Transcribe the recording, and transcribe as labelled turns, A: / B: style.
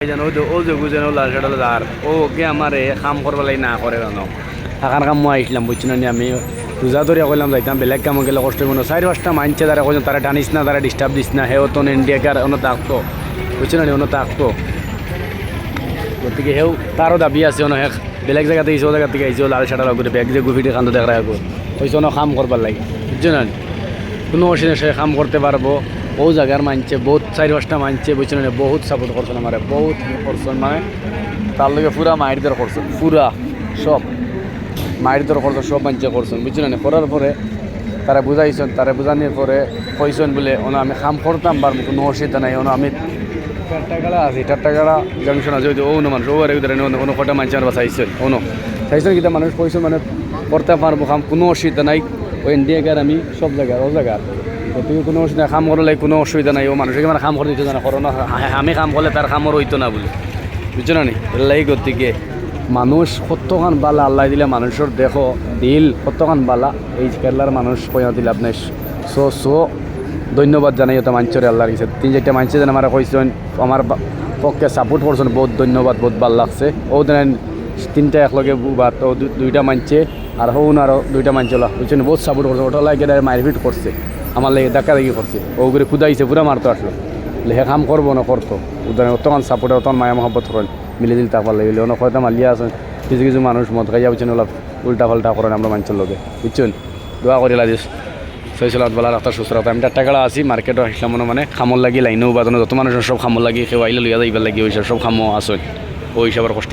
A: যেন ও যে বুঝেন ও লাল শাড়ি আর ও কে আমার কাম করবার লাগে না করে জানো আকার কাম মই আইসলাম বুঝছি না আমি রোজা ধরিয়া কইলাম যাইতাম বেলেগ কামে গেলে কষ্ট মনে 4-5টা মানছে তারা কইছেন তারা টানিস না তারা ডিস্টার্ব দিস না হেও তো ইন্ডিয়াকার অন্য থাকতো বুঝছি না অন্য থাকতো গতিকে হেও তারও দাবি আছে অন্য এক বেলেগ জায়গাতে এইসব জায়গা থেকে আইসো লাল শাড়ি লাগবে ব্যাগ যে গুফিটি কান্দ দেখা রাখবো ওইসব অন্য কাম করবার লাগে বুঝছো না কোনো অসুবিধা সে কাম করতে পারবো ও জায়গার মানছে বহুত 4-5টা মানছে বুঝছেন না বহুত সাপোর্ট করছেন আমার বহুত করছেন মানে তার লগে পুরা মায়ের দর করছেন পুরা সব মায়ের দর করছেন সব মানছে করছেন বুঝছেন না করার পরে তারা বুঝাইছেন তারা বুঝানোর পরে কইছেন বলে ওনা আমি কাম করতাম বার কোনো অসুবিধা নাই ওনা আমি টাট্টাগাড়া আছে টাট্টাগাড়া জংশন আছে ও মানুষ ও আর অন্য কটা মানছে আর বাসাইছেন অন্য চাইছেন কিন্তু মানুষ কইছেন মানে করতে পারবো কাম কোনো অসুবিধা নাই ওই ইন্ডিয়াকার আমি সব জায়গায় ও জায়গার গতিকে কোনো অসুবিধা কাম করলে কোনো অসুবিধা নাই ও মানুষকে মানে কাম করে দিতে না করো না আমি কাম করলে তার কামর হইতো না বলে বুঝছো না নি এলাই গতিকে মানুষ কতখান বালা আল্লাহ দিলে মানুষের দেখো দিল কতখান বালা এই কেরালার মানুষ পয়সা দিলে আপনার সো ধন্যবাদ জানাই ওটা মাঞ্চরে আল্লাহর কাছে 3-4টা মাঞ্চে যেন আমার কইছেন আমার পক্ষে সাপোর্ট করছেন বহুত ধন্যবাদ বহুত ভালো লাগছে ও দেন 3টা একলগে বাদ ও 2টা মানছে আর হউন আরও 2টা মানছিল বুঝছেন বহুত সাপোর্ট করছে ওটা লাগে মারপিট করছে আমার লাগে ধাক্কা দেখি করছে ও করে খুদাইছে পুরা মারতো আসলো লেখা কাম করবো না করতো ওদের অতক্ষণ সাপোর্ট অতক্ষণ মায়া মহব্বত করেন মিলে দিল তারপর লাগিলে অনেক হয়তো মালিয়া আছেন কিছু কিছু মানুষ মদ খাইয়া বুঝছেন ওলা উল্টা পাল্টা করেন আমরা মানুষের লোকে বুঝছেন দোয়া করি লাগিস সৈসলাত বলা রাস্তা সুস্থ রাখতাম আমি টাট্টাগাড়া আছি মার্কেটও আসলাম মানে খামর লাগি লাইনেও বাজানো যত মানুষের সব খামর লাগি কেউ আইলে লইয়া যাইবার লাগি ওইসব সব খামো আসেন ওই হিসাবের কষ্ট